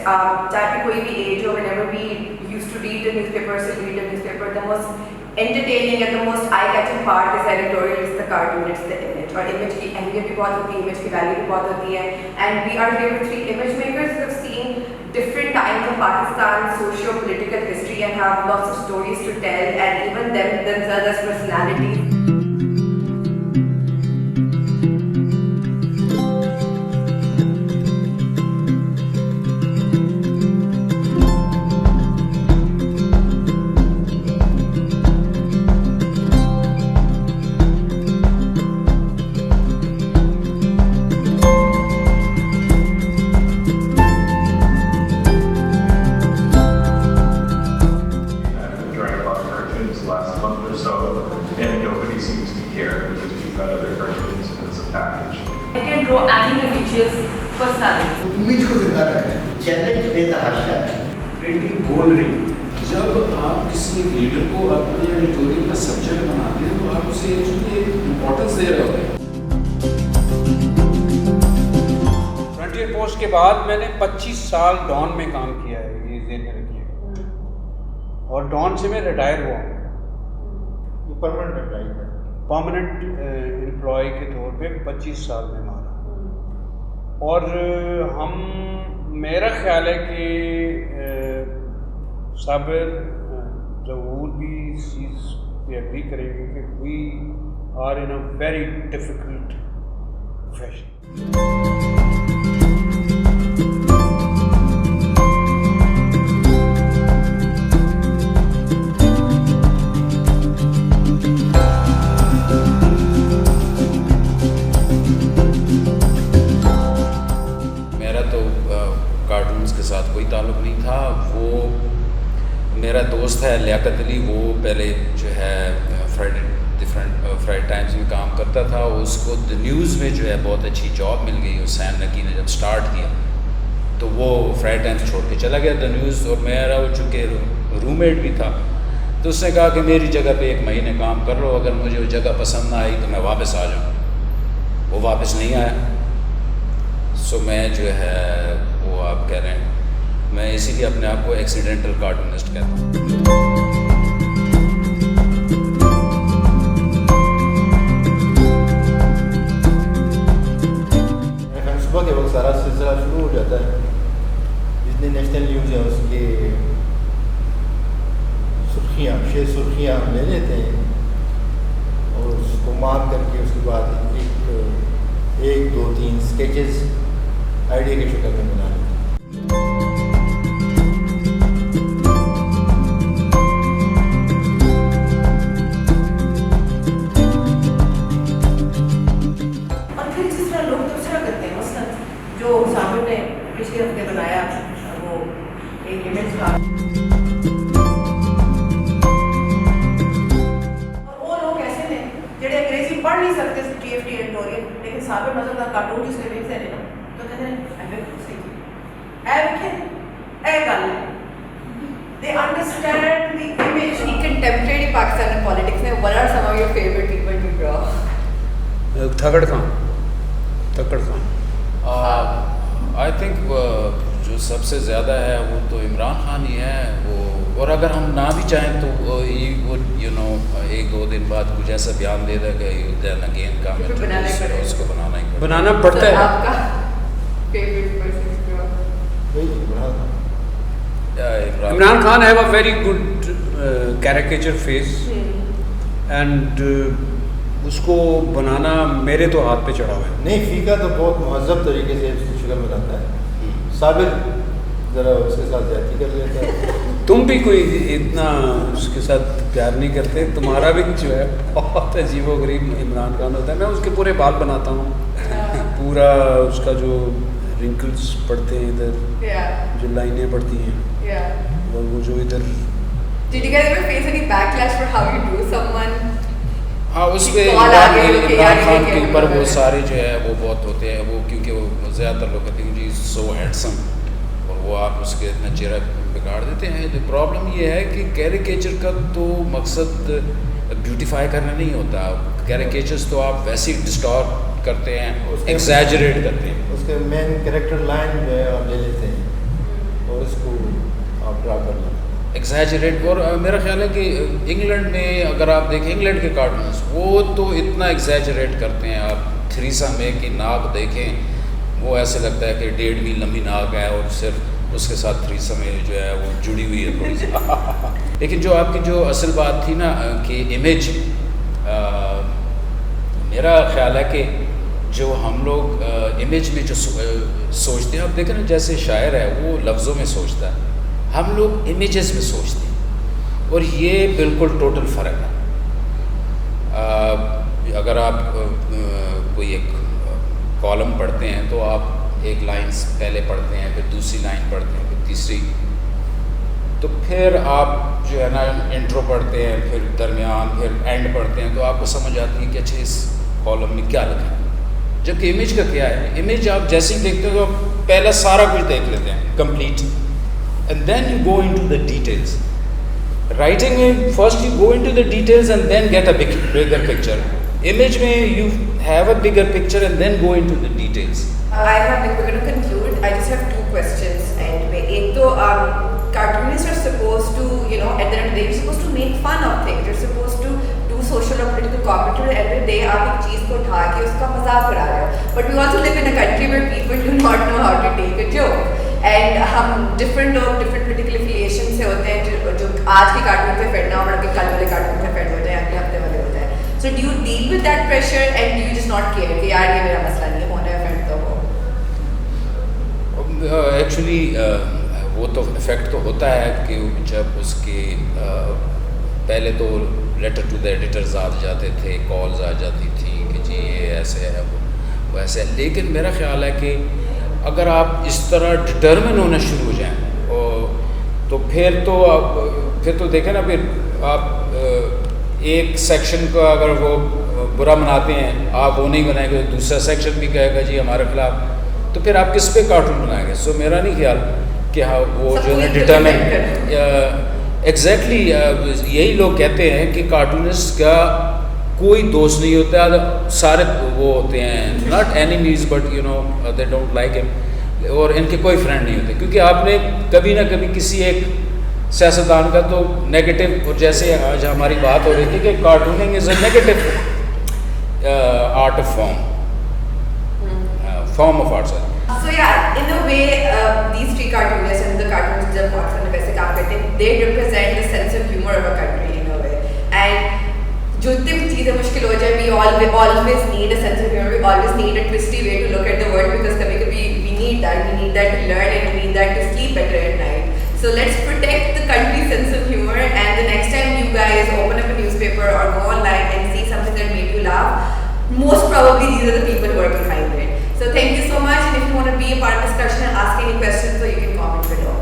چاہے کوئی بھی ایج ہو, whenever we used to read the newspaper, still read the newspaper, the most entertaining and the most eye-catching part is editorial, it's the cartoon, it's the image. اور image کی اہمیت بھی بہت ہوتی ہے, image کی value بھی بہت ہوتی ہے. And we are here with 3 image makers who have seen different times of Pakistan's socio-political history and have lots of stories to tell, and even themselves as personalities. جب آپ کسی لیڈر کو اپنے ایڈیٹوریل کا سبجیکٹ بناتے ہیں تو آپ اسے امپورٹنس دے رہے ہوتے ہیں. فرنٹیئر پوسٹ کے بعد میں نے 25 سال ڈان میں کام کیا ہے, یہ ذہن میں رکھیے, اور ڈان سے میں ریٹائر ہوا ہوں پرماننٹ امپلائی کے طور پہ 25 سال میں مارا. اور میرا خیال ہے کہ صابر ظہور بھی اس چیز پہ ایگری کریں گے کہ we are in a very difficult profession. کے ساتھ کوئی تعلق نہیں تھا. وہ میرا دوست ہے لیاقت علی, وہ پہلے جو ہے فرائیڈے ٹائمز میں کام کرتا تھا. اس کو دا نیوز میں جو ہے بہت اچھی جاب مل گئی. حسین نقی نے جب سٹارٹ کیا تو وہ فرائیڈے ٹائمز چھوڑ کے چلا گیا دا نیوز, اور میرا وہ چونکہ روم میٹ بھی تھا تو اس نے کہا کہ میری جگہ پہ 1 مہینے کام کر لو, اگر مجھے وہ جگہ پسند نہ آئی تو میں واپس آ جاؤں. وہ واپس نہیں آیا. سو میں جو ہے وہ آپ کہہ رہے ہیں, میں اسی لیے اپنے آپ کو ایکسیڈنٹل کارٹونسٹ کہتا ہوں. صبح کے وقت سارا سلسلہ شروع ہو جاتا ہے. جتنے نیشنل نیوز ہیں اس کے سرخیاں ہم لے لیتے ہیں اور اس کو مارک کر کے اس کے بعد 1 2 3 اسکیچز آئیڈیا کی شکل میں بنا لیتے ہیں. جو صابر نے پچھلے ہفتے بنایا وہ ایک امیج تھا, اور وہ لوگ ایسے نے جڑے انگریزی پڑھ نہیں سکتے TFT ایڈیٹوریل, لیکن صابر نظر کا کارٹون جس نے ویکھتے ہیں نا تو کہتے ہیں اے گل they understand the image. In contemporary Pakistani politics, what are some of your favorite people to draw? تھکڑ خان. آئی تھنک جو سب سے زیادہ ہے وہ تو عمران خان ہی ہے. وہ اور اگر ہم نہ بھی چاہیں تو وہ 1-2 دن بعد کچھ ایسا بیان دے دے کہ دین اگین کا اس کو بنانا پڑتا ہے. آپ کا favourite person Imran Khan have a very good caricature face, and اس کو بنانا میرے تو ہاتھ پہ چڑھا ہوا ہے. نہیں, فیقہ تو بہت مہذب طریقے سے اس کی شکل بناتا ہے. صابر ذرا اس کے ساتھ زیادتی کر لیتا ہے. تم بھی کوئی اتنا اس کے ساتھ پیار نہیں کرتے. تمہارا بھی جو ہے بہت عجیب و غریب عمران خان ہوتا ہے. میں اس کے پورے بال بناتا ہوں, پورا اس کا جو رنکلس پڑتے ہیں ادھر, جو لائنیں پڑتی ہیں, اور وہ جو ادھر. Did you guys ever face any backlash for how you drew someone? ہاں, اس پہ عمران خان کے اوپر وہ سارے جو ہے وہ بہت ہوتے ہیں. وہ کیونکہ وہ زیادہ تر لوگ کہتے ہیں جی سو ہینڈسم, اور وہ آپ اس کے اتنا چہرہ بگاڑ دیتے ہیں. تو پرابلم یہ ہے کہ کیریکیچر کا تو مقصد بیوٹیفائی کرنا نہیں ہوتا. کیریکیچرز تو آپ ویسے ہی ڈسٹارٹ کرتے ہیں, ایگزیجریٹ کرتے ہیں. اس کے مین کریکٹر لائن جو ہے آپ لے لیتے ہیں. اور اس کو آپ ڈرا کر لیں. ایگزیجریٹ. اور میرا خیال ہے کہ انگلینڈ میں اگر آپ دیکھیں انگلینڈ کے کارٹونس وہ تو اتنا ایگزیجریٹ کرتے ہیں. آپ تھریسا میں کی ناک دیکھیں وہ ایسے لگتا ہے کہ 1.5 میل لمبی ناک ہے اور صرف اس کے ساتھ تھریسا میں جو ہے وہ جڑی ہوئی ہے تھوڑی سی. لیکن جو آپ کی جو اصل بات تھی نا کہ امیج، میرا خیال ہے کہ جو ہم لوگ امیج میں جو سوچتے ہیں، آپ دیکھیں نا جیسے شاعر ہے وہ لفظوں میں سوچتا ہے، ہم لوگ امیجز میں سوچتے ہیں، اور یہ بالکل ٹوٹل فرق ہے. اگر آپ کوئی ایک کالم پڑھتے ہیں تو آپ ایک لائن پہلے پڑھتے ہیں، پھر دوسری لائن پڑھتے ہیں، پھر تیسری، تو پھر آپ جو ہے نا انٹرو پڑھتے ہیں، پھر درمیان، پھر اینڈ پڑھتے ہیں، تو آپ کو سمجھ آتی ہے کہ اچھا اس کالم میں کیا لکھا ہے. جبکہ امیج کا کیا ہے، امیج آپ جیسے ہی دیکھتے ہیں تو آپ پہلا سارا کچھ دیکھ لیتے ہیں complete, and then you go into the details. Writing میں first you go into the details and then get a bigger picture. Image میں you have a bigger picture and then go into the details. I have, we're going to conclude. I just have 2 questions. And ek to cartoonists are supposed to, you know, at the end of the day, you're supposed to make fun of things. You're supposed to do social or political commentary every day. آپ ایک چیز کو اٹھا کے اس کا مذاق اڑا رہے ہو. But we also live in a country where people do not know how to take a joke. And ہم different لوگ different political affiliation سے ہوتے ہیں، جو آج کے کارٹون پہ فیڈ نہ ہو بلکہ کل والے کارٹون پہ فیڈ ہو جائے، اگلے ہفتے والے ہو جائے. So do you deal with that pressure and do you just not care کہ یار یہ میرا مسئلہ نہیں ہے، ہونا ہے افیکٹ تو ہو؟ ایکچولی وہ تو افیکٹ تو ہوتا ہے کہ جب اس کے پہلے تو لیٹر ٹو دا ایڈیٹرز آ جاتے تھے، کالز آ جاتی تھیں کہ جی یہ ایسے ہے وہ ایسے ہے. لیکن میرا خیال ہے کہ اگر آپ اس طرح ڈٹرمن ہونا شروع ہو جائیں تو پھر تو دیکھیں نا، پھر آپ ایک سیکشن کو اگر وہ برا مناتے ہیں، آپ وہ نہیں بنائیں گے، دوسرا سیکشن بھی کہے گا جی ہمارے خلاف، تو پھر آپ کس پہ کارٹون بنائیں گے؟ سو میرا نہیں خیال کہ ہاں وہ جو ہے ڈٹرمنٹ. ایگزیکٹلی یہی لوگ کہتے ہیں کہ کارٹونسٹ کا کوئی دوست نہیں ہوتا، سارے وہ ہوتے ہیں not enemies but you know they don't like ہم، اور ان کے کوئی فرینڈ نہیں ہوتے. کیونکہ آپ نے کبھی نہ کبھی کسی ایک سیاستدان کا تو نیگیٹو، اور جیسے آج ہماری بات ہو رہی تھی کہ cartooning is a negative art of form of arts. So yeah, in a way, these 3 cartoonists and the cartoonists جب واٹسن میں ویسے کام کرتے ہیں, they represent the sense of humor of a country in a way. And جتنے بھی چیزیں مشکل ہو جائے, we always need a sense of humor, we always need a twisty way to look at the world, because کبھی کبھی we need that to learn and we need that to sleep better at night. So let's protect the country's sense of humor, and the next time you guys open up a newspaper or go online and see something that made you laugh, most probably these are the people who are behind it. So thank you so much, and if you want to be a part of the discussion and ask any questions, so you can comment below.